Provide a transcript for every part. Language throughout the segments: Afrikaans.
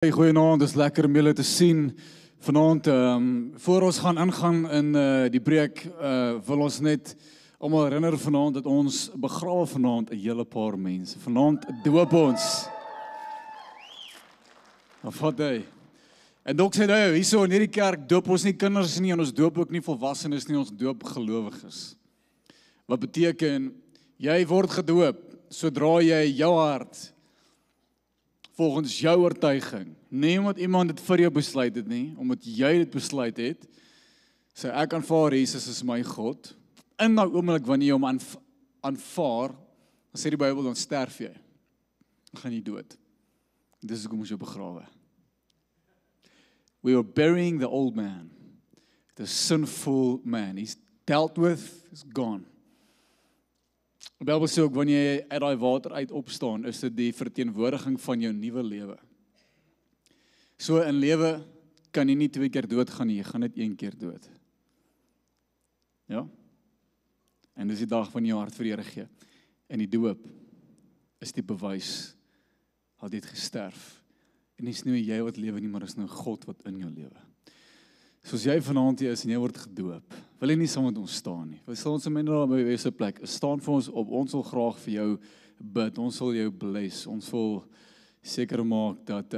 Hey, goeienaand, dis lekker om julle te sien vanaand. Voor ons gaan ingaan in die preek, wil ons net almal herinner vanaand dat ons begrawe vanaand 'n hele paar mense. Vanaand doop ons. Wat hy. En dalk sê jy, hierso in hierdie kerk doop ons nie kinders nie en ons doop ook nie volwassenes nie, ons doop gelowiges. Wat beteken jy word gedoop sodra jy jou hart volgens jou oortuiging, nie omdat iemand dit vir jou besluit het nie, omdat jy dit besluit het, sê ek aanvaar Jesus is my God. In daai oomblik wanneer jy hom aanvaar, dan sê die Bybel, dan sterf jy. Dan gaan jy dood. Dis hoekom ons jou begrawe. We are burying the old man, the sinful man. He's dealt with, he's gone. Die Bybel sê ook, wanneer jy uit daai water uit opstaan, is dit die verteenwoordiging van jou nuwe lewe. So in lewe kan jy nie 2 keer doodgaan nie, jy gaan net 1 keer dood. Ja? En dis die dag van jou hart vir die Here gee. En die doop is die bewys dat jy het gesterf. En dis nie jy wat lewe nie, maar dis nou God wat in jou lewe. Soos jy vanaand hier is en jy word gedoop, wil jy nie saam met ons staan nie. Wil staan ons in minder by wese plek, staan vir ons op, ons wil graag vir jou bid, ons wil jou bless, ons wil seker maak dat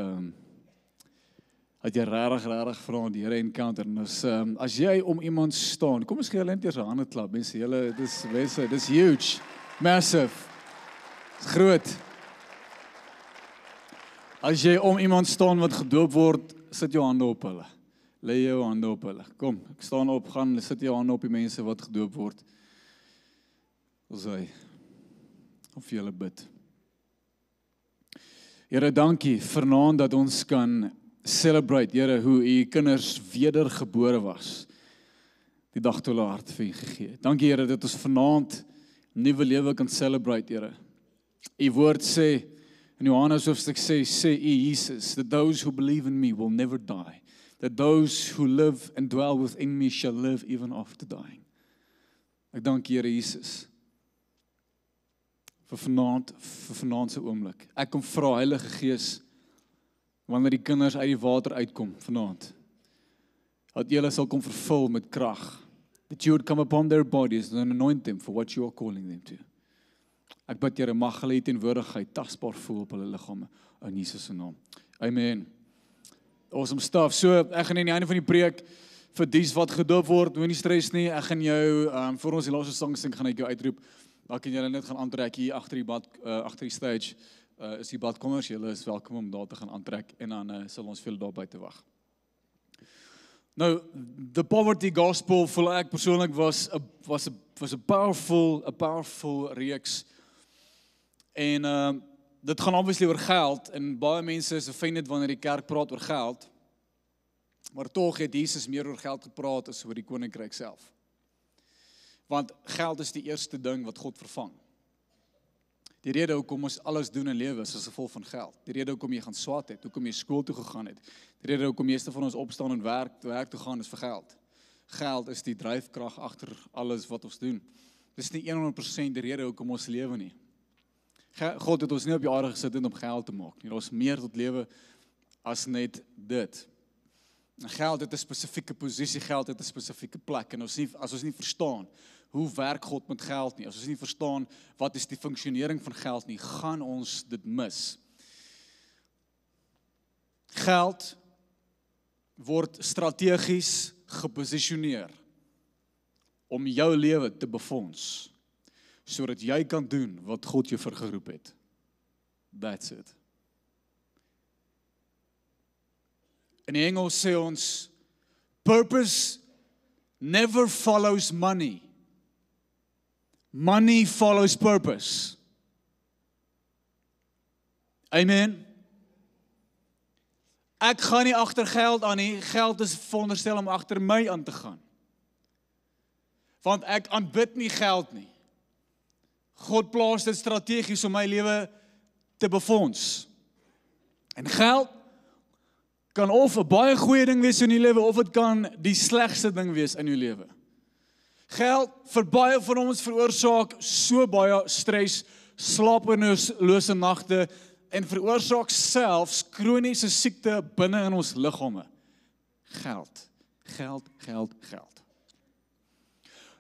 jy regtig vanaand die Here encounter. En as jy om iemand staan, kom ons gee hulle net eers 'n hande klap, mense, julle, dis huge, massive, groot. As jy om iemand staan wat gedoop word, sit jou hande op hulle. Lê jou hande op hulle. Kom, ek staan op, gaan, sit jou hande op die mense wat gedoop word. Ons hy, of jy hulle bid. Here, dankie vanaand dat ons kan celebrate, Here, hoe u kinders wedergebore was. Die dag toe hulle hart vir u gegee het. Dankie, Here, dat ons vanaand nuwe lewe kan celebrate, Here. U woord sê, in Johannes hoofstuk 6, sê u Jesus, that those who believe in me will never die. That those who live and dwell within me shall live even after dying. Ek dank Here Jesus vir vanaand se oomblik. Ek kom vra Heilige Gees, wanneer die kinders uit die water uitkom vanaand, dat jy hulle sal kom vervul met krag. That you would come upon their bodies and anoint them for what you are calling them to. Ek bid Here, mag hulle die teenwoordigheid tasbaar voel op hulle liggame in Jesus se naam. Amen. Awesome stuff. So, ek gaan in die einde van die preek, vir dies wat gedoop word, moenie stres nie, ek gaan jou, voor ons die laaste sang sing, gaan ek jou uitroep, dan kan julle net gaan aantrek hier agter die stage, is die badkommers, julle is welkom om daar te gaan aantrek, en dan sal ons veel daar buite wag. Nou, the poverty gospel, voel ek persoonlik was a powerful reeks, en dit gaan obviously oor geld, en baie mense is offended wanneer die kerk praat oor geld, maar tog het Jesus meer oor geld gepraat as oor die koninkryk self. Want geld is die eerste ding wat God vervang. Die rede hoekom ons alles doen in lewe is as gevolg van geld. Die rede hoekom jy gaan swat het, hoekom jy skool toe gegaan het. Die rede hoekom meeste van ons opstaan en werk toe gaan is vir geld. Geld is die dryfkrag agter alles wat ons doen. Dis nie 100% die rede hoekom ons lewe nie. God het ons nie op die aarde gesit om geld te maak nie. Daar is meer tot lewe as net dit. Geld het 'n spesifieke posisie, geld het 'n spesifieke plek. En as ons nie verstaan hoe werk God met geld nie, as ons nie verstaan wat is die funksionering van geld nie, gaan ons dit mis. Geld word strategies geposisioneer om jou lewe te befonds, sodat jy kan doen wat God jou vergeroep het. That's it. In die Engels sê ons, purpose never follows money. Money follows purpose. Amen. Ek gaan nie agter geld aan nie, geld is veronderstel om agter my aan te gaan. Want ek aanbid nie geld nie. God plaas dit strategies om my lewe te befonds. En geld kan of 'n baie goeie ding wees in jou lewe, of dit kan die slegste ding wees in jou lewe. Geld vir baie van ons veroorsaak so baie stres, slapelose nagte, en veroorsaak selfs kroniese siekte binne in ons liggame. Geld, geld, geld, geld.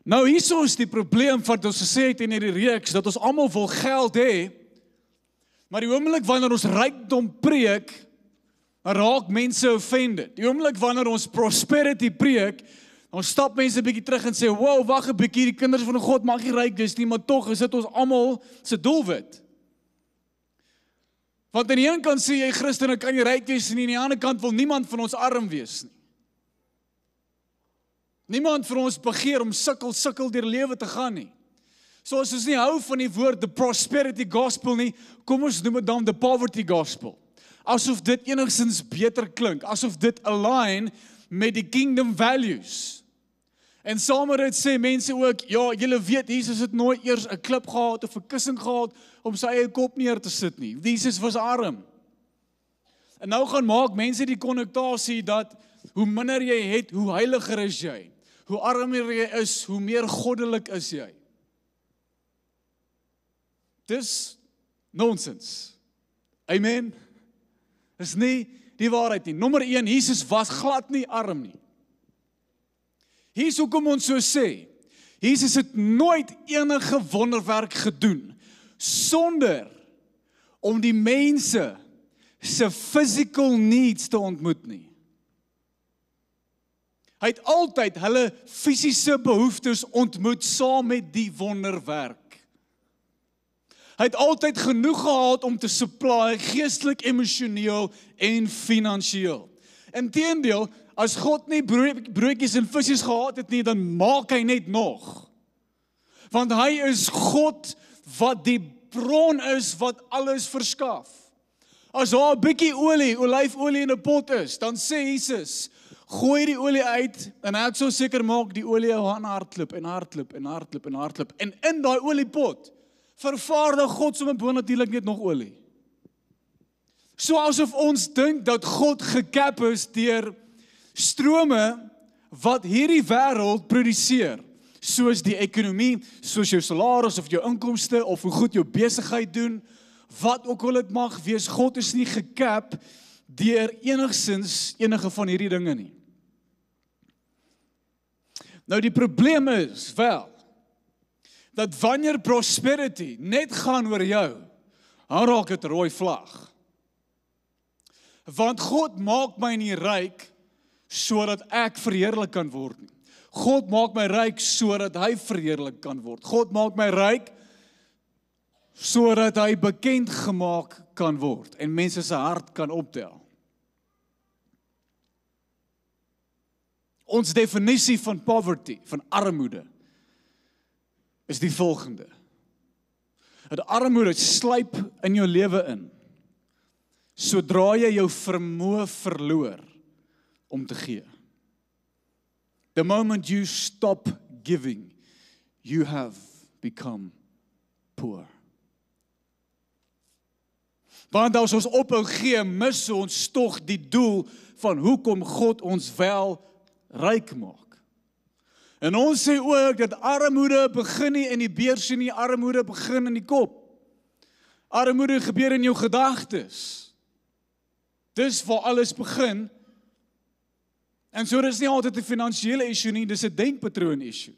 Nou hierso is die probleem wat ons gesê het in hierdie reeks, dat ons almal wil geld hê, maar die oomblik wanneer ons rykdom preek, dan raak mense offended. Die oomblik wanneer ons prosperity preek, dan stap mense 'n bietjie terug en sê, wow, wag 'n bietjie, die kinders van God mag nie ryk wees nie, maar tog is dit ons almal se doelwit. Want aan die een kant sê jy Christene kan nie ryk wees nie, aan die ander kant wil niemand van ons arm wees nie. Niemand van ons begeer om sukkel deur lewe te gaan nie. So as ons nie hou van die woord the prosperity gospel nie, kom ons noem dit dan the poverty gospel. Asof dit enigstens beter klink, asof dit align met die kingdom values. En saam met dit sê mense ook, ja, julle weet, Jesus het nooit eers 'n klip gehad of 'n kussing gehad om sy eie kop neer te sit nie. Jesus was arm. En nou gaan maak mense die konnektasie dat hoe minder jy het, hoe heiliger is jy. Hoe armer jy is, hoe meer goddelik is jy. Dis nonsens. Amen. Dis nie die waarheid nie. Nommer 1, Jesus was glad nie arm nie. Hier is hoekom ons so sê. Jesus het nooit enige wonderwerk gedoen sonder om die mense se physical needs te ontmoet nie. Hy het altyd hulle fisiese behoeftes ontmoet saam met die wonderwerk. Hy het altyd genoeg gehad om te supply, geestelik, emosioneel en finansiëel. Inteendeel, as God nie broodjies en visse gehad het nie, dan maak hy net nog. Want hy is God wat die bron is wat alles verskaf. As daar 'n bietjie olie, olyfolie in 'n pot is, dan sê Jesus, gooi die olie uit en hy sal seker maak die olie gaan hardloop en hardloop en hardloop en hardloop. En in daai oliepot vervaardig God sommer bonatuurlik net nog olie. So asof ons dink dat God gekap is deur strome wat hierdie wêreld produseer, soos die ekonomie, soos jou salaris of jou inkomste of hoe goed jou besigheid doen, wat ook al dit mag wees, God is nie gekap deur enigsins enige van hierdie dinge nie. Nou die probleem is wel dat wanneer prosperity net gaan oor jou, dan raak dit rooi vlag. Want God maak my nie ryk sodat ek verheerlik kan word nie. God maak my ryk sodat hy verheerlik kan word. God maak my ryk sodat hy bekend gemaak kan word en mense se hart kan optel. Ons definisie van poverty, van armoede, is die volgende. Dat armoede sluip in jou lewe in, sodra jy jou vermoë verloor om te gee. The moment you stop giving, you have become poor. Want as ons ophou gee, mis ons tog die doel van hoekom God ons wel ryk maak. En ons sê ook dat armoede begin nie in die beursie nie, armoede begin in die kop. Armoede gebeur in jou gedagtes. Dis waar alles begin. En so dis nie altyd 'n finansiële issue nie, dis 'n denkpatroon issue.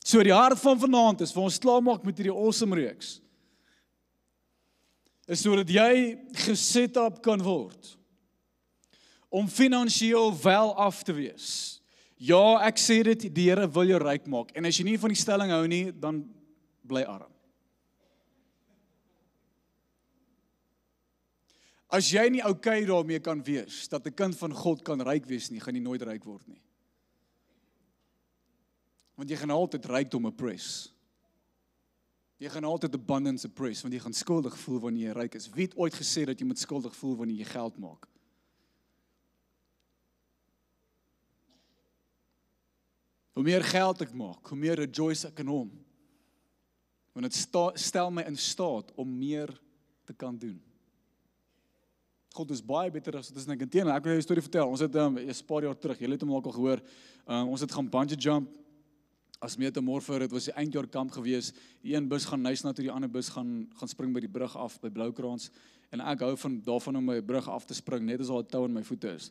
So die hart van vanaand is vir ons klaarmaak met hierdie awesome reeks. Is sodat jy geset up kan word om finansiëel wel af te wees. Ja, ek sê dit, die Here wil jou ryk maak. En as jy nie van die stelling hou nie, dan bly arm. As jy nie okay daarmee kan wees, dat 'n kind van God kan ryk wees nie, gaan jy nooit ryk word nie. Want jy gaan altyd rykdom oppress. Jy gaan altyd abundance oppress, want jy gaan skuldig voel wanneer jy ryk is. Wie het ooit gesê dat jy moet skuldig voel wanneer jy geld maak? Hoe meer geld ek maak, hoe meer rejoice ek in hom. Want dit stel my in staat om meer te kan doen. God is baie beter as dit is, en ek intene, ek wil jou 'n storie vertel. Ons het 'n paar jaar terug, julle het hom ook al gehoor, ons het gaan bungee jump as metamorfoor, dit was die eindjaar kamp gewees, die een bus gaan Nysna toe, die ander bus gaan spring by die brug af, by Bloukraans, en ek hou daarvan om my brug af te spring, net as al 'n tou in my voete is.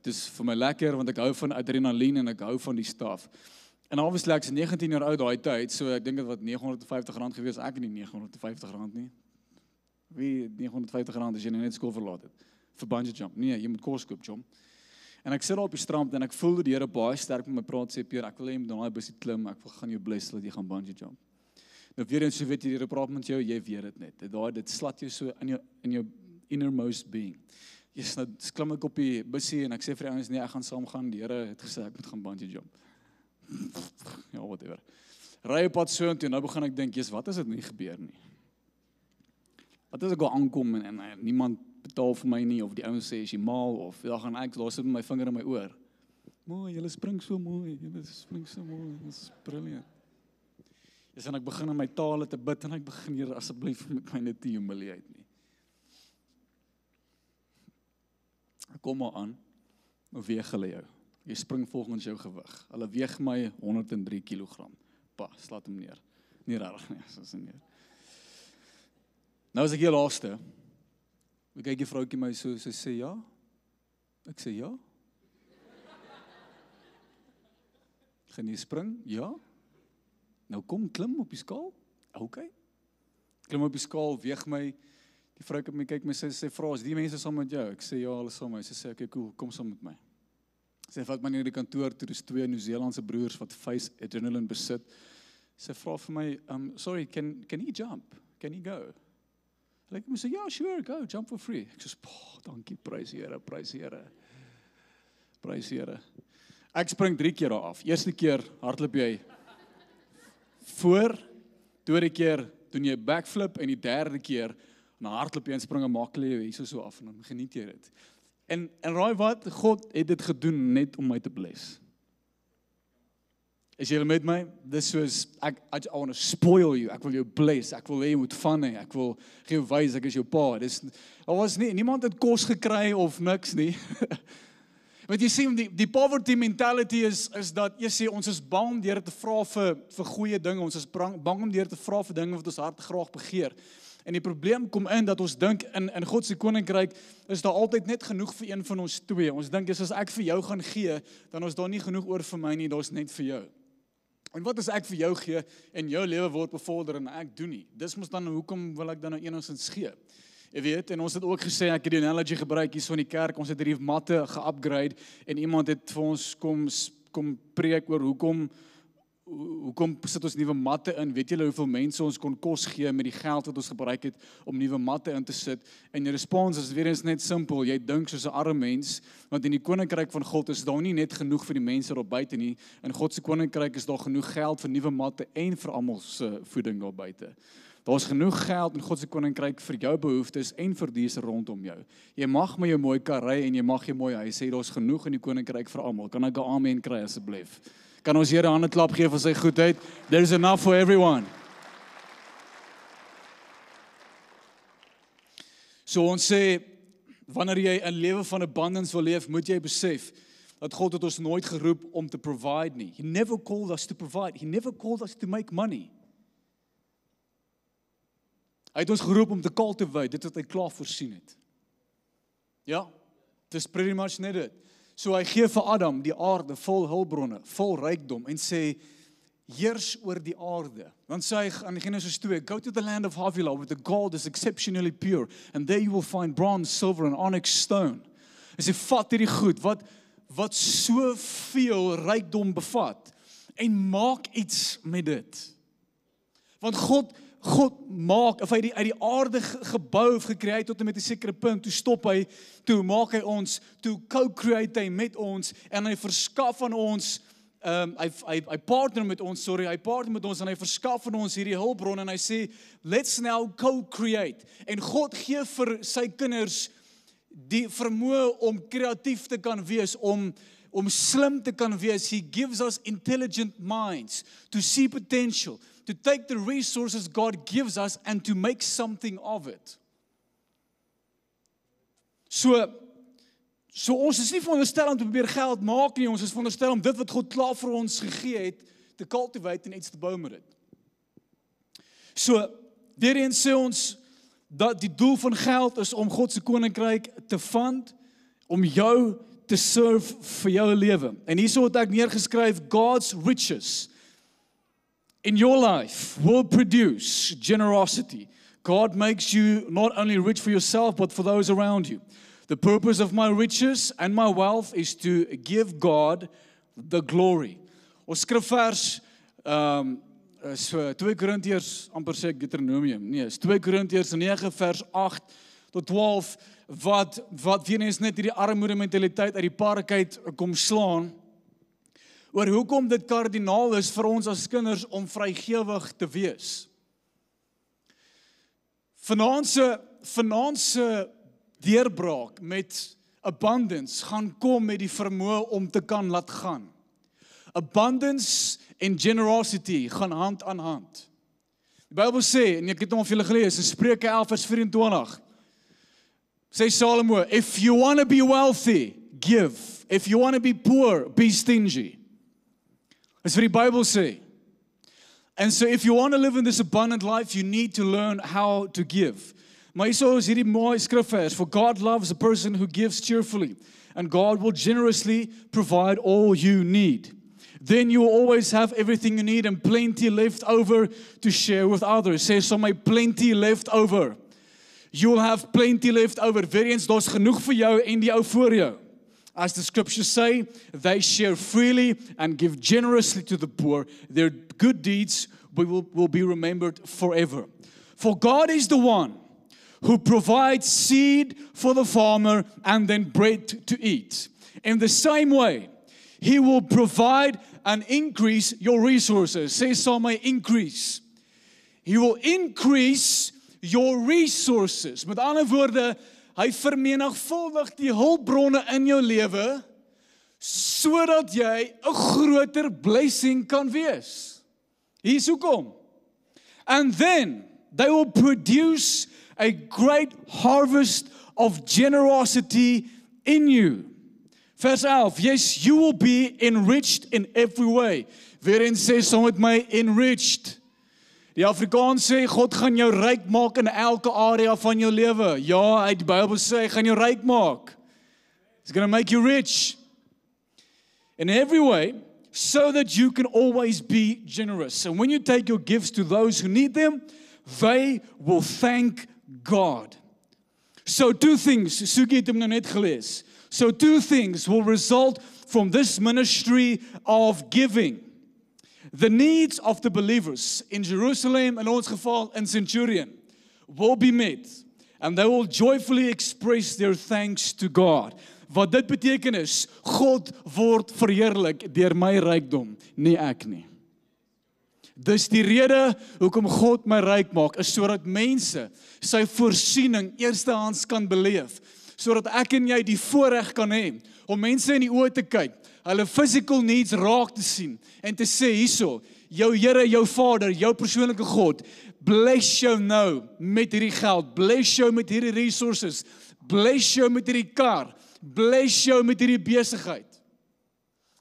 Dis vir my lekker, want ek hou van adrenaline en ek hou van die staf. En obviously ek is 19 jaar oud daai tyd, so ek dink dit wat R950 gewees, ek het nie R950 nie. Wie R950 as jy net skool verlaat het, vir bungee jump, nee, jy moet kos koop, jom. En ek sit daar op die strand en ek voel dat die Here baie sterk met my praat, sê Peer, ek wil hê jy moet daai busie klim, ek wil gaan jou bless, dat jy gaan bungee jump. Nou weer eens, so weet jy, die Here praat met jou, jy weet dit net, dit slat jou so in jou innermost being. Yes, nou klim ek op die busie en ek sê vir die ouens, nee, ek gaan saam gaan, die Here het gesê, ek moet gaan bungee jump. Ja, whatever. Ry op pad so en toe, nou begin ek dink, yes, wat as dit nie gebeur nie? Wat as ek al aankom en niemand betaal vir my nie, of die ouens sê, as jy maal, of dan gaan ek, daar sit my vinger in my oor. Mooi, julle spring so mooi, julle spring so mooi, dit is brilliant. Yes, en ek begin in my tale te bid, en ek begin, Here, asseblief met my net die humiliate nie. Ek kom maar aan, hoe weeg hulle jou? Jy spring volgens jou gewig. Hulle weeg my 103 kilogram. Pa, slaat hom neer. Nie rarig nie, so is nie neer. Nou is ek hier laaste. Ek kyk die vroukie my so, sy sê ja. Ek sê ja. Gaan jy spring? Ja. Nou kom, klim op die skaal. Ok. Klim op die skaal, weeg my. Die vroukie my kyk my, sy vra, is die mense saam met jou? Ek sê ja, hulle saam met my. Sy sê, ok, cool, kom saam met my. Sy vat my na die kantoor toe, dis 2 Nieu-Zeelandse broers wat face adrenaline besit. Sy vra vir my, sorry, can he jump? Can he go? Ek sê, ja, sure, go, jump for free. Ek sê, dankie, prys die Here, prys die Here. Prys die Here. Ek spring 3 keer daar af. Eerste keer hardloop jy voor, tweede keer doen jy backflip en die derde keer na hardloop jy en spring en maak jy so af en dan geniet jy dit. En raai wat, God het dit gedoen net om my te bless. Is julle met my? Dis soos, I want to spoil you, ek wil jou bless, ek wil hê jy moet van hê, ek wil gee jou wys, ek is jou pa. Daar was niemand het kos gekry of niks nie. Want jy sien, die poverty mentality is dat, jy sê, ons is bang om die Here te vra vir goeie dinge, ons is bang om die Here te vra vir dinge wat ons hart graag begeer. En die probleem kom in dat ons dink in God se koninkryk is daar altyd net genoeg vir een van ons twee. Ons dink as ek vir jou gaan gee, dan is daar nie genoeg oor vir my nie, daar's net vir jou. En wat as ek vir jou gee en jou lewe word bevorder en ek doen nie? Dis mos dan hoekom wil ek dan nou enigstens gee? Jy weet, en ons het ook gesê, ek het die analogy gebruik hier so in die kerk, ons het hierdie matte ge-upgrade en iemand het vir ons kom preek oor hoekom sit ons nuwe matte in, weet julle hoeveel mense ons kon kos gee met die geld wat ons gebruik het om nuwe matte in te sit, en die respons is weer eens net simpel, jy dink soos 'n arme mens, want in die koninkryk van God is daar nie net genoeg vir die mense daar buite nie, in God se koninkryk is daar genoeg geld vir nuwe matte en vir almal se voeding daar buite. Daar's genoeg geld in God se koninkryk vir jou behoeftes en vir dies rondom jou. Jy mag met jou mooi kar ry en jy mag jou mooi huis hê, daar's genoeg in die koninkryk vir almal. Kan ek 'n amen kry asseblief? Kan ons Here 'n hande klap gee vir sy goedheid? There's enough for everyone. So ons sê, wanneer jy 'n lewe van abundance wil leef, moet jy besef dat God het ons nooit geroep om te provide nie. He never called us to provide. He never called us to make money. Hy het ons geroep om te cultivate, dit wat hy klaar voorsien het. Ja, dis pretty much net dit. So hy gee vir Adam die aarde vol hulpbronne, vol rykdom en sê, heers oor die aarde. Dan sê hy in Genesis 2, go to the land of Havilah where the gold is exceptionally pure and there you will find bronze, silver and onyx stone. Hy sê, vat hierdie goed, wat soveel rykdom bevat en maak iets met dit. Want God maak, of hy uit die aarde gebou of gekreë tot en met 'n sekere punt, toe stop hy, toe maak hy ons, toe co-create hy met ons, en hy verskaf aan ons, hy partner met ons en hy verskaf aan ons hierdie hulpbron, en hy sê, let's now co-create, en God gee vir sy kinders die vermoë om kreatief te kan wees, om slim te kan wees. He gives us intelligent minds to see potential, to take the resources God gives us and to make something of it. So ons is nie veronderstel om te probeer geld maak nie, ons is veronderstel om dit wat God klaar vir ons gegee het, te cultivate en iets te bou met dit. So, weer eens sê ons, dat die doel van geld is om God se koninkryk te fund, om jou te serve vir jou lewe. En hierso het ek neergeskryf, God's riches in your life will produce generosity. God makes you not only rich for yourself, but for those around you. The purpose of my riches and my wealth is to give God the glory. Ons skrifvers, so 2 Korintiërs, amper sê ek Deuteronomium, nee, is 2 Korintiërs 9 vers 8 tot 12, wat weer eens net hierdie armoede mentaliteit uit die parkheid kom slaan, oor hoekom dit kardinaal is vir ons as kinders om vrygewig te wees. Vanaand se deurbraak met abundance gaan kom met die vermoë om te kan laat gaan. Abundance en generosity gaan hand aan hand. Die Bybel sê, en ek het hom al vir julle gelees, in Spreuke 11 vers 24, sê Salomo, if you want to be wealthy, give. If you want to be poor, be stingy. Dis wat die Bybel sê. And so if you want to live in this abundant life, you need to learn how to give. Maar hierso is hierdie mooi skrifvers, for God loves a person who gives cheerfully, and God will generously provide all you need. Then you will always have everything you need and plenty left over to share with others. Sê sommer plenty left over. You will have plenty left over. Weer eens, daar's genoeg vir jou en die ou voor jou. As the scriptures say, they share freely and give generously to the poor. Their good deeds will be remembered forever. For God is the one who provides seed for the farmer and then bread to eat. In the same way, He will provide and increase your resources. Say sommer increase. He will increase your resources. Met ander woorde, hy vermenigvuldig die hulpbronne in jou lewe sodat jy 'n groter blessing kan wees. Hier's hoekom. And then they will produce a great harvest of generosity in you. Vers 11, yes, you will be enriched in every way. Weer eens sê saam met my, enriched. Die Afrikaans sê, God gaan jou ryk maak in elke area van jou lewe. Ja, uit die Bybel sê, hy gaan jou ryk maak. He's going to make you rich. In every way, so that you can always be generous. And when you take your gifts to those who need them, they will thank God. So two things, Suki het hom nou net gelees. So two things will result from this ministry of giving. The needs of the believers in Jerusalem, in ons geval in Centurion, will be met. And they will joyfully express their thanks to God. Wat dit beteken is, God word verheerlik deur my rykdom, nie ek nie. Dis die rede hoekom God my ryk maak, is sodat mense sy voorsiening eerstehands kan beleef, sodat ek en jy die voorreg kan hê om mense in die oë te kyk, hulle physical needs raak te sien en te sê hierso, jou Here, jou Vader, jou persoonlike God, bless jou nou met hierdie geld, bless jou met hierdie resources, bless jou met hierdie kar, bless jou met hierdie besigheid.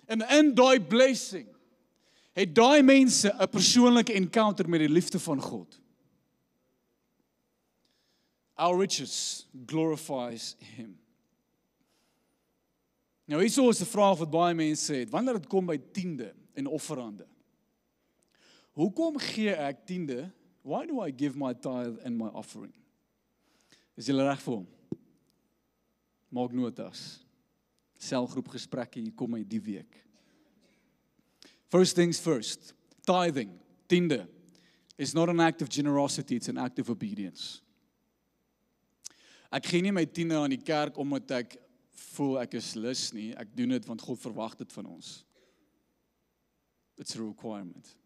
En in daai blessing het daai mense 'n persoonlike encounter met die liefde van God. Our riches glorifies Him. Nou hierso is 'n vraag wat baie mense het, wanneer dit kom by tiende en offerande. Hoekom gee ek tiende? Why do I give my tithe and my offering? Is julle reg vir hom? Maak notas. Selgroep gesprekke hier kom my die week. First things first, tithing, tiende, is not an act of generosity, it's an act of obedience. Ek gee nie my tiende aan die kerk omdat ek voel ek is lus nie, ek doen dit want God verwag dit van ons. It's a requirement.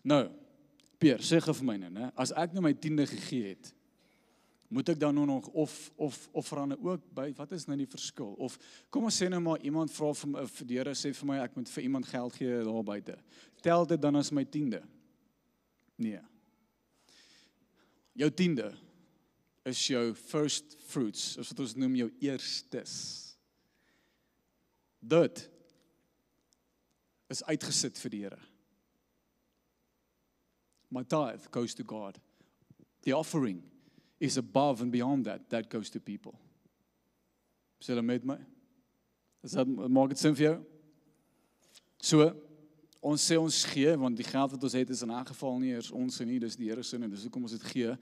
Nou, Peer, sê gou vir my nou, né? As ek nou my tiende gegee het, moet ek dan nou nog of offerande ook by, wat is nou die verskil? Of kom ons sê nou maar iemand vra vir my, die Here sê vir my ek moet vir iemand geld gee daar buite. Tel dit dan as my tiende? Nee. Jou tiende is jou first fruits, of wat ons noem jou eerstes. Dit is uitgesit vir die Here. My tithe goes to God. The offering is above and beyond that goes to people. Is julle met my? Maak dit sin vir jou? So, ons sê ons gee, want die geld wat ons het is in elk geval nie eers ons nie, dis die Here se en dis hoekom ons dit gee.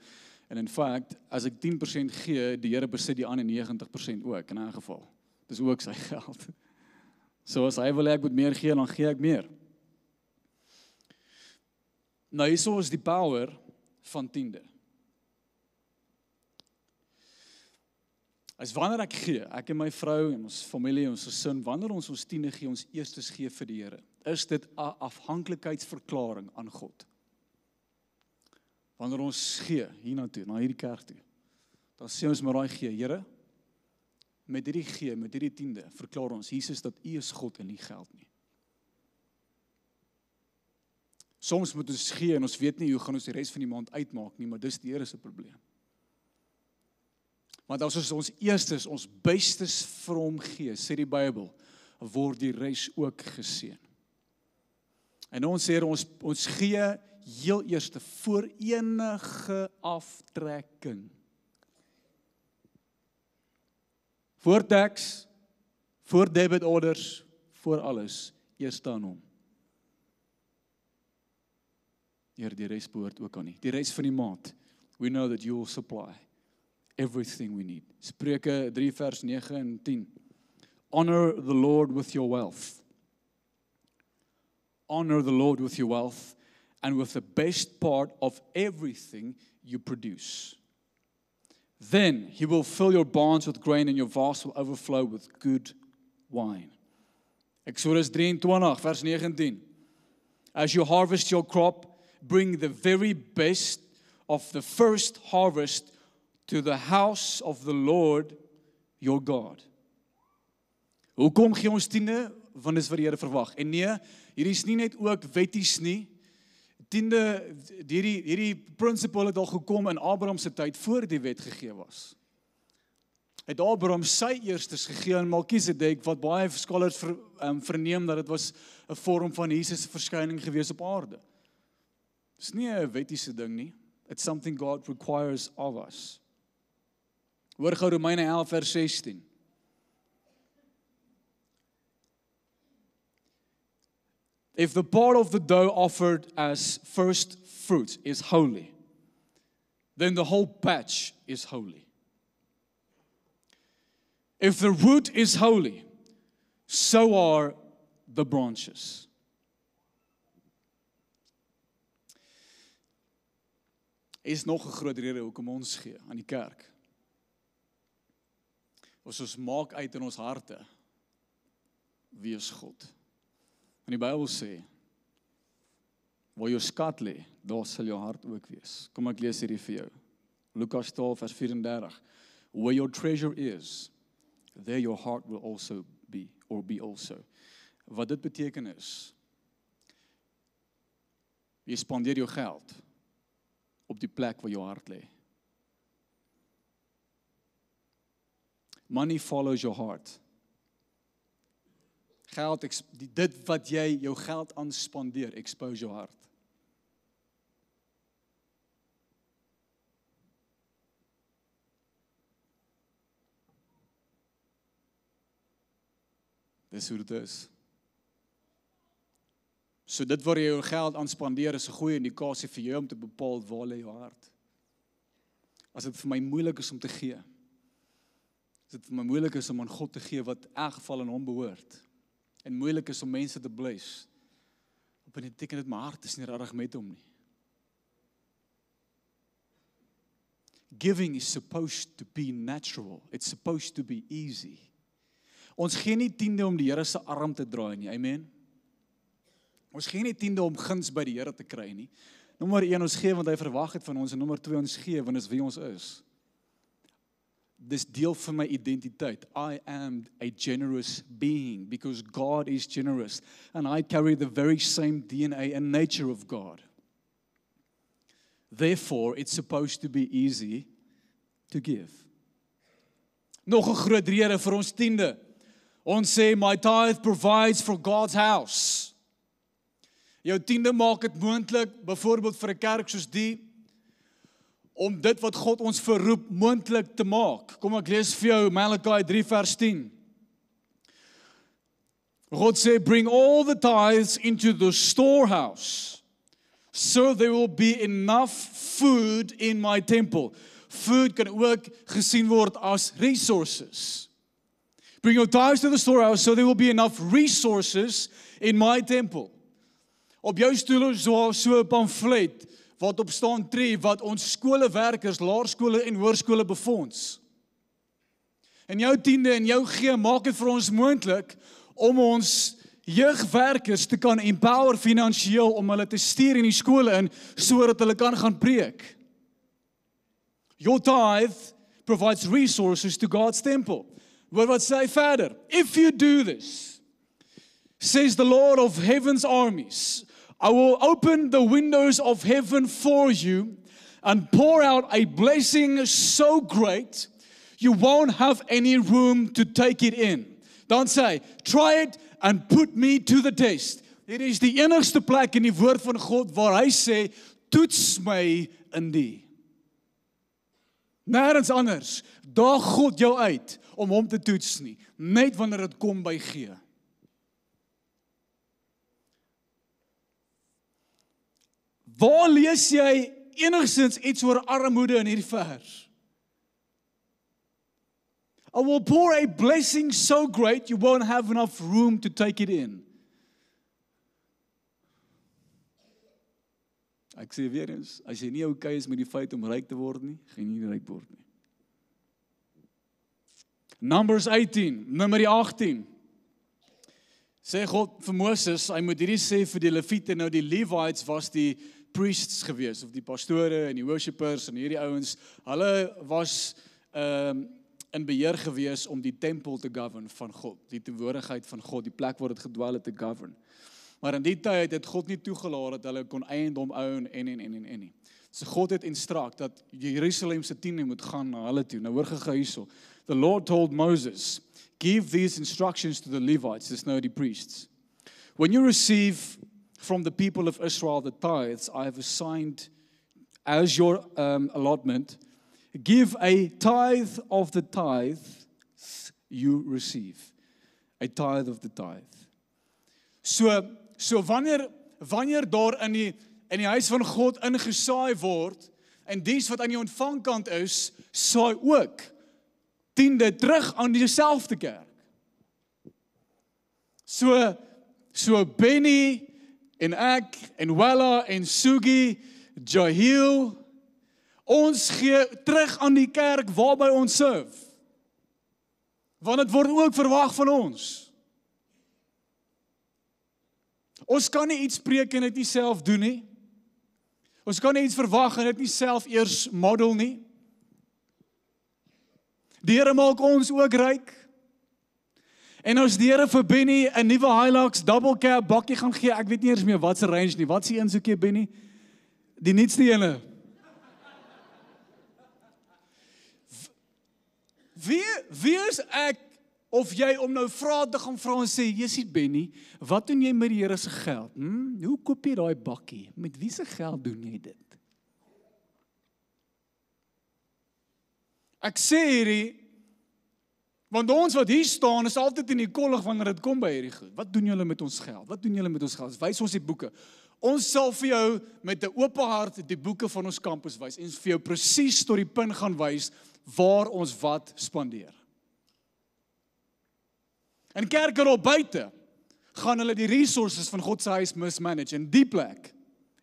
En in fact, as ek 10% gee, die Here besit die ander 90% ook, in elk geval. Dis ook sy geld. So as hy wil ek moet meer gee, dan gee ek meer. Nou hierso is die power van tiende. As wanneer ek gee, ek en my vrou en ons familie, ons gesin, wanneer ons tiende gee, ons eerstes gee vir die Here, is dit 'n afhanklikheidsverklaring aan God. Wanneer ons gee hiernatoe, na hierdie kerk toe, dan sê ons met daai gee, Here, met hierdie gee, met hierdie tiende, verklaar ons, Jesus, dat U is God en nie geld nie. Soms moet ons gee en ons weet nie hoe gaan ons die res van die maand uitmaak nie, maar dis die Here se probleem. Want as ons eerstes, ons bestes vir hom gee, sê die Bybel, word die res ook geseën. En ons sê, ons gee heel eerste voor enige aftrekking. Voor tax, voor debit orders, voor alles, eerst aan hom. Heer, die res behoort ook aan nie. Die res van die maand, we know that you will supply everything we need. Spreuke 3 vers 9 en 10. Honor the Lord with your wealth. Honor the Lord with your wealth and with the best part of everything you produce. Then he will fill your barns with grain and your vats will overflow with good wine. Exodus 23 vers 19. As you harvest your crop, bring the very best of the first harvest to the house of the Lord your God. Hoekom gee ons tiende? Want dis wat die Here verwag. En nee, hierdie is nie net ook wetties nie. Tiende, hierdie principle het al gekom in Abraham se tyd voor die wet gegee was. Het Abraham sy eerstes gegee aan Melkisedek, wat baie scholars verneem dat dit was 'n vorm van Jesus se verskyning gewees op aarde. Dis nie 'n wettiese ding nie. It's something God requires of us. Hoor gou Romeine 11 vers 16. If the part of the dough offered as first fruits is holy, then the whole batch is holy. If the root is holy, so are the branches. Is nog 'n groot rede hoekom ons gee aan die kerk. Ons maak uit in ons harte, wie is God? En die Bybel sê, waar jou skat lê, daar sal jou hart ook wees. Kom ek lees hierdie vir jou. Lukas 12 vers 34. Where your treasure is, there your heart will also be, or be also. Wat dit beteken is, jy spandeer jou geld op die plek waar jou hart lê. Money follows your heart. Geld, dit wat jy jou geld aan spandeer, expose jou hart. Dis hoe dit is. So dit waar jy jou geld aan spandeer is 'n goeie indikasie vir jou om te bepaal waar lê jou hart. As dit vir my moeilik is om te gee, as dit vir my moeilik is om aan God te gee wat in elk geval aan hom behoort, en moeilik is om mense te bless, op 'n beteken dit my hart is nie regtig met hom nie. Giving is supposed to be natural. It's supposed to be easy. Ons gee nie tiende om die Here se arm te draai nie, amen. Ons gee nie tiende om guns by die Here te kry nie. Nommer 1, ons gee want hy verwag het van ons, en nommer 2, ons gee want dis wie ons is. Dis deel van my identiteit. I am a generous being because God is generous and I carry the very same DNA and nature of God. Therefore, it's supposed to be easy to give. Nog 'n groot rede vir ons tiende. Ons sê, my tithe provides for God's house. Jou tiende maak dit moontlik, byvoorbeeld vir 'n kerk soos die, om dit wat God ons verroep moontlik te maak. Kom ek lees vir jou Malachi 3 vers 10. God sê, bring all the tithes into the storehouse, so there will be enough food in my temple. Food kan ook gesien word as resources. Bring your tithes to the storehouse, so there will be enough resources in my temple. Op jou stoel is so 'n pamflet wat op staan tree wat ons skolewerkers, laerskole en hoërskole befonds. En jou tiende en jou gee maak dit vir ons moontlik om ons jeugwerkers te kan empower finansiëel om hulle te stuur in die skole in sodat hulle kan gaan preek. Your tithe provides resources to God's temple. Hoor wat sê hy verder? If you do this, says the Lord of heaven's armies, I will open the windows of heaven for you and pour out a blessing so great you won't have any room to take it in. Dan sê hy, try it and put me to the test. Dit is die enigste plek in die woord van God waar hy sê, toets my in die. Nergens anders, daag God jou uit om hom te toets nie, net wanneer dit kom by gee. Waar lees jy enigstens iets oor armoede in hierdie vers? I will pour a blessing so great you won't have enough room to take it in. Ek sê weer eens, as jy nie okay is met die feit om ryk te word nie, gaan jy nie ryk word nie. Numbers 18, nummer 18. Sê God vir Moses, hy moet hierdie sê vir die Lewiete, nou die Levites was die priests gewees, of die pastore en die worshipers en hierdie ouens, hulle was in beheer gewees om die tempel te govern van God, die teenwoordigheid van God, die plek waar dit gedwel het te govern. Maar in die tyd het God nie toegelaat dat hulle kon eiendom own en nie. So God het instruct dat Jerusalem se tiende moet gaan na hulle toe. Nou hoor gou hierso. The Lord told Moses, give these instructions to the Levites, dis nou die priests. When you receive from the people of Israel the tithes I have assigned as your allotment, give a tithe of the tithes you receive. A tithe of the tithe. So wanneer daar in die huis van God ingesaai word, en dies wat aan die ontvangkant is, saai ook tiende terug aan dieselfde kerk. So Benny en ek en Wella en Sugi, Jahil, ons gee terug aan die kerk waarby ons serve. Want dit word ook verwag van ons. Ons kan nie iets preek en dit nie self doen nie. Ons kan nie iets verwag en dit nie self eers model nie. Die Here maak ons ook ryk. En as die Here vir Benny 'n nuwe Hilux double cab bakkie gaan gee, ek weet nie eers meer wat se range nie. Wat se een soek jy, Benny? Die nuutste ene. Wie is ek of jy om nou vrae te gaan vra en sê, Jessie Benny, wat doen jy met die Here se geld? Hoe koop jy daai bakkie? Met wie se geld doen jy dit? Ek sê hierdie, want ons wat hier staan is altyd in die kollig wanneer dit kom by hierdie goed. Wat doen julle met ons geld? Wat doen julle met ons geld? Wys ons die boeke. Ons sal vir jou met 'n oop hart die boeke van ons kampus wys en vir jou presies tot die punt gaan wys waar ons wat spandeer. En kerke daar buite gaan hulle die resources van God se huis mismanage en die plek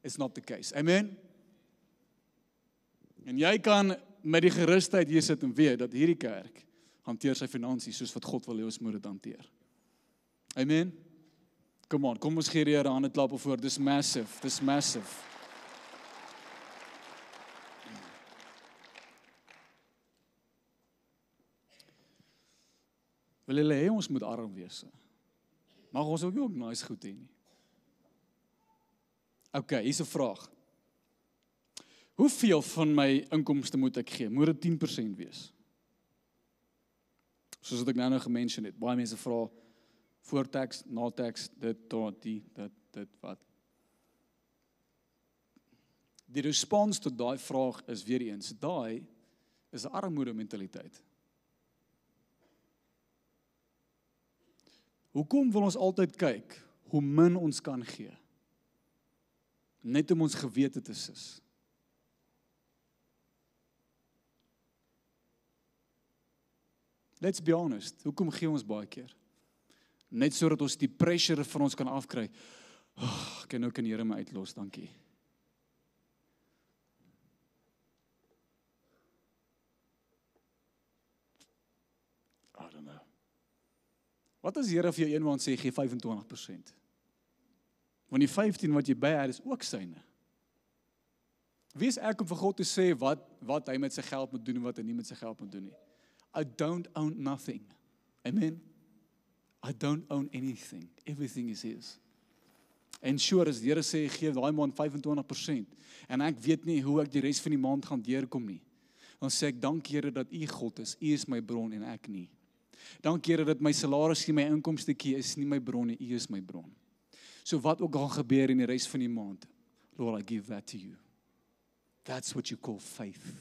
is not the case. Amen. En jy kan met die gerusheid hier sit en weet dat hierdie kerk hanteer sy finansies soos wat God wil hê ons moet dit hanteer. Amen. Come on, kom ons gee die Here 'n hande klap voor. Dis massive, dis massive. Wil julle hê ons moet arm wees? Mag ons ook nice goed hê nie. Okay, hier's 'n vraag. Hoeveel van my inkomste moet ek gee? Moet dit 10% wees? Soos wat ek nou gemention het, baie mense vra voor tax, na tax, dit, wat. Die respons tot daai vraag is weer eens, daai is 'n armoede mentaliteit. Hoekom wil ons altyd kyk hoe min ons kan gee? Net om ons gewete te sis. Let's be honest, hoekom gee ons baie keer? Net sodat ons die pressure van ons kan afkry. Ek nou kan die Here my uitlos, dankie. I don't know. Wat as die Here vir jou eendag sê, gee 25%? Want die 15 wat jy by is ook syne. Wie is ek om vir God te sê wat hy met sy geld moet doen en wat hy nie met sy geld moet doen nie? I don't own nothing. Amen? I don't own anything. Everything is his. En sure, as die Here sê, gee daai maand 25%, en ek weet nie hoe ek die res van die maand gaan deurkom nie, dan sê ek, dank Here dat U God is, U is my bron en ek nie. Dank Here dat my salaris en my inkomstetjie is nie my bron nie, U is my bron. So wat ook al gebeur in die res van die maand, Lord, I give that to you. That's what you call faith.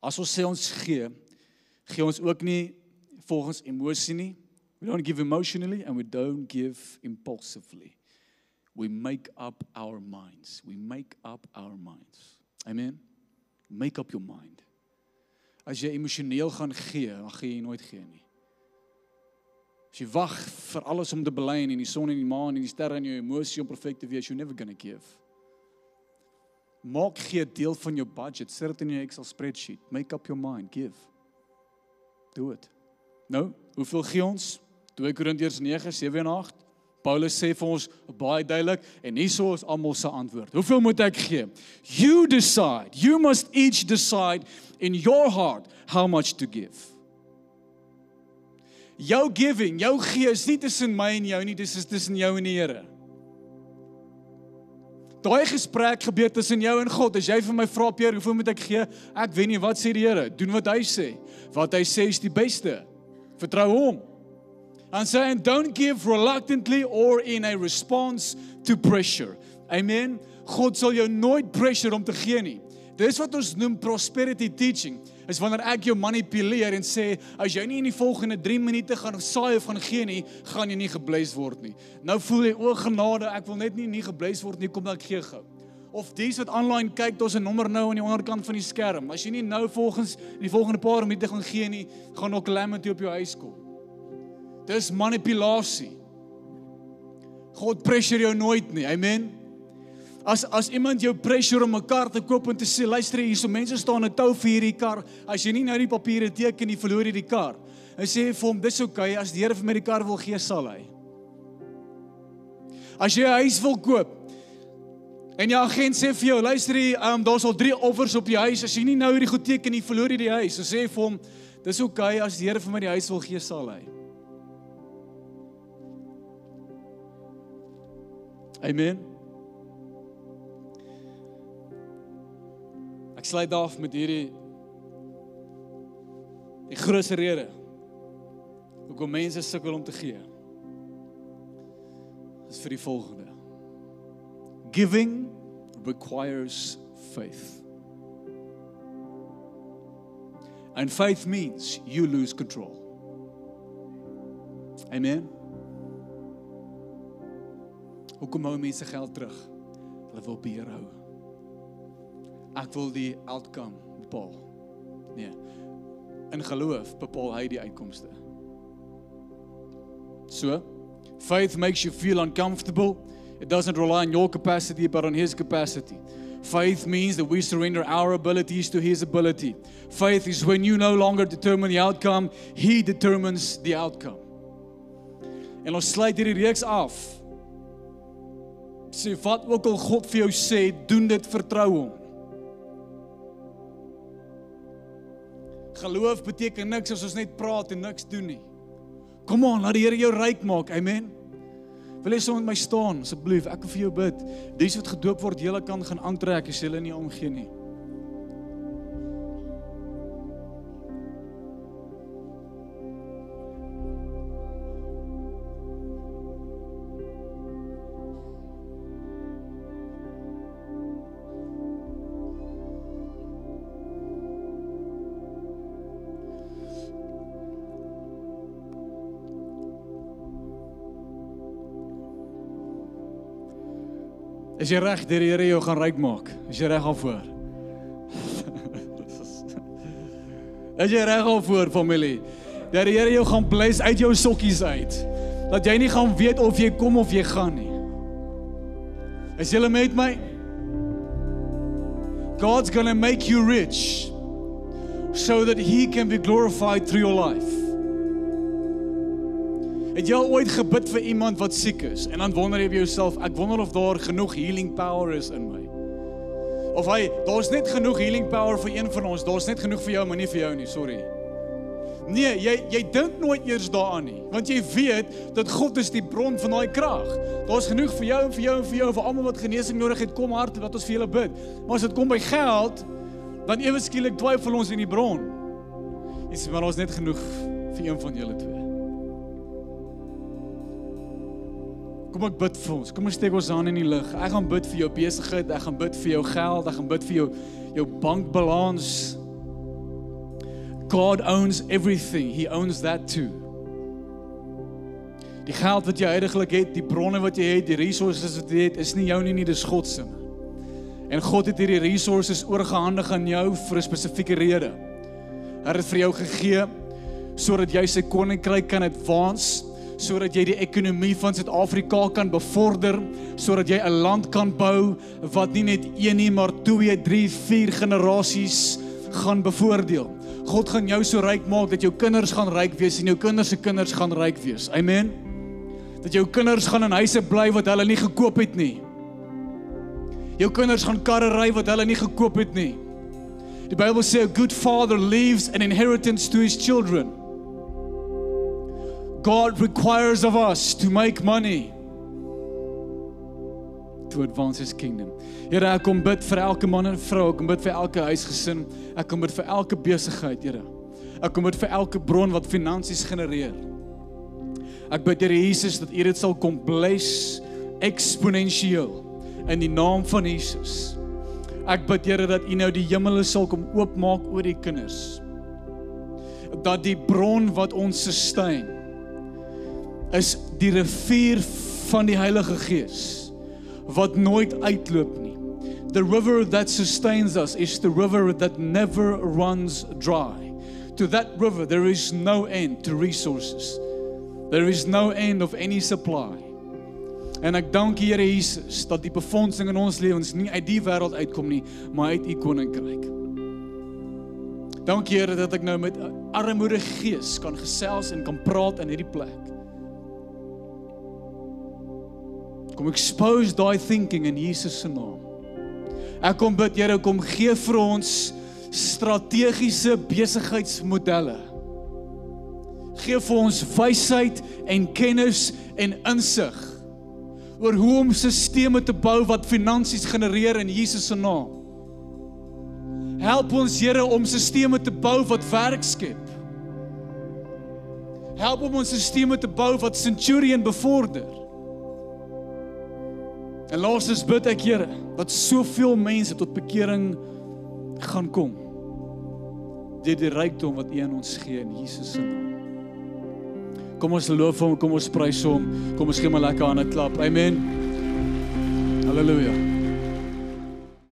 As ons sê ons gee ons ook nie volgens emosie nie. We don't give emotionally and we don't give impulsively. We make up our minds. We make up our minds. Amen? Make up your mind. As jy emosioneel gaan gee, dan gee jy nooit gee nie. As jy wag vir alles om te belyn en die son en die maan en die sterre en jou emosie om perfek te wees, you're never gonna give. Maak gee deel van jou budget, sit dit in jou Excel spreadsheet, make up your mind, give. Do it. Nou, hoeveel gee ons? 2 Korintiërs 9, 7 en 8. Paulus sê vir ons baie duidelik, en hierso is almal se antwoord. Hoeveel moet ek gee? You decide, you must each decide in your heart how much to give. Jou giving, jou gee is nie tussen my en jou nie, dis is tussen jou en die Here. Daai gesprek gebeur tussen jou en God. As jy vir my vra, Pierre, hoeveel moet ek gee? Ek weet nie, wat sê die Here? Doen wat hy sê. Wat hy sê is die beste. Vertrou hom. En sê, and don't give reluctantly or in a response to pressure. Amen? God sal jou nooit pressure om te gee nie. Dis wat ons noem prosperity teaching. Is wanneer ek jou manipuleer en sê, as jy nie in die volgende 3 minute gaan saai of gaan gee nie, gaan jy nie gebless word nie. Nou voel jy, o genade, ek wil net nie gebless word nie, kom dat ek gee gou. Of dies wat online kyk, daar's 'n nommer nou aan die onderkant van die skerm. As jy nie nou volgens die volgende paar minute gaan gee nie, gaan ook calamity op jou huis kom. Dis manipulasie. God pressure jou nooit nie, amen? As iemand jou pressure om 'n kar te koop en te sê, luister hierso, mense staan 'n tou vir hierdie kar, as jy nie nou die papiere teken nie, verloor jy die kar. Hy sê vir hom, dis okay, as die Here vir my die kar wil gee, sal hy. As jy 'n huis wil koop, en die agent sê vir jou, luister hier, daar's al 3 offers op die huis, as jy nie nou hierdie goed teken nie, verloor jy die huis. So sê vir hom, dis okay, as die Here vir my die huis wil gee, sal hy. Amen. Ek sluit af met die grootste rede hoekom mense sukkel om te gee. Is vir die volgende. Giving requires faith. And faith means you lose control. Amen. Hoekom hou mense geld terug? Hulle wil beheer hou. Ek wil die outcome bepaal. Nee. In geloof bepaal hy die uitkomste. So, faith makes you feel uncomfortable. It doesn't rely on your capacity, but on His capacity. Faith means that we surrender our abilities to His ability. Faith is when you no longer determine the outcome, He determines the outcome. En ons sluit hierdie reeks af. Sê, wat ook al God vir jou sê, doen dit, vertrou hom. Geloof beteken niks as ons net praat en niks doen nie. Kom aan, laat die Here jou ryk maak, amen. Wil jy saam met my staan, asseblief, ek wil vir jou bid. Dies wat gedoop word, julle kan gaan aantrek as julle nie omgee nie. Is jy reg dat die Here jou gaan ryk maak? Is jy reg daarvoor? Is jy reg daarvoor, familie? Dat die Here jou gaan bless uit jou sokkies uit. Dat jy nie gaan weet of jy kom of jy gaan nie. Is julle met my? God's gonna make you rich so that He can be glorified through your life. Het jy al ooit gebid vir iemand wat siek is en dan wonder jy by jouself, ek wonder of daar genoeg healing power is in my. Of daar's net genoeg healing power vir een van ons, daar's net genoeg vir jou, maar nie vir jou nie, sorry. Nee, jy dink nooit eers daaraan nie, want jy weet dat God is die bron van daai krag. Daar's genoeg vir jou en vir jou en vir jou, vir almal wat genesing nodig het, kom hard wat ons vir julle bid. Maar as dit kom by geld, dan ewe skielik twyfel ons in die bron. Jy sê, maar ons net genoeg vir een van julle twee. Kom ek bid vir ons, kom ons steek ons hande in die lug. Ek gaan bid vir jou besigheid, ek gaan bid vir jou geld, ek gaan bid vir jou bankbalans. God owns everything, He owns that too. Die geld wat jy heiliglik het, die bronne wat jy het, die resources wat jy het, is nie jou nie, dis God se. En God het hierdie resources oorgehandig aan jou vir 'n spesifieke rede. Hy het vir jou gegee, sodat jy sy koninkryk kan advance, sodat jy die ekonomie van Suid-Afrika kan bevorder, sodat jy 'n land kan bou, wat nie net 1 nie, maar 2, 3, 4 generasies gaan bevoordeel. God gaan jou so ryk maak, dat jou kinders gaan ryk wees, en jou kinders se kinders gaan ryk wees. Amen? Dat jou kinders gaan in huise bly, wat hulle nie gekoop het nie. Jou kinders gaan karre ry, wat hulle nie gekoop het nie. Die Bybel sê, a good father leaves an inheritance to his children. God requires of us to make money to advance His kingdom. Here, ek kom bid vir elke man en vrou, ek kom bid vir elke huisgesin, ek kom bid vir elke besigheid, Here. Ek kom bid vir elke bron wat finansies genereer. Ek bid, Here Jesus, dat U dit sal kom bless exponentieel in die naam van Jesus. Ek bid, Here, dat U nou die hemele sal kom oopmaak oor die kinders. Dat die bron wat ons sustain is die rivier van die Heilige Gees, wat nooit uitloop nie. The river that sustains us is the river that never runs dry. To that river there is no end to resources. There is no end of any supply. En ek dank U, Here Jesus, dat die befondsing in ons lewens nie uit die wêreld uitkom nie, maar uit U koninkryk. Dank U, Here, dat ek nou met 'n armoedige gees kan gesels en kan praat in hierdie plek. Kom expose daai thinking in Jesus se naam. Ek kom bid, Here, kom gee vir ons strategiese besigheidsmodelle. Gee vir ons wysheid en kennis en insig oor hoe om sisteme te bou wat finansies genereer in Jesus se naam. Help ons, Here, om sisteme te bou wat werk skep. Help om ons sisteme te bou wat Centurion bevorder. En laastens bid ek, Here, dat soveel mense tot bekering gaan kom deur die rykdom wat U aan ons gee in Jesus se naam. Kom ons loof hom, kom ons prys hom, kom ons gee hom 'n lekker hande klap. Amen. Halleluja.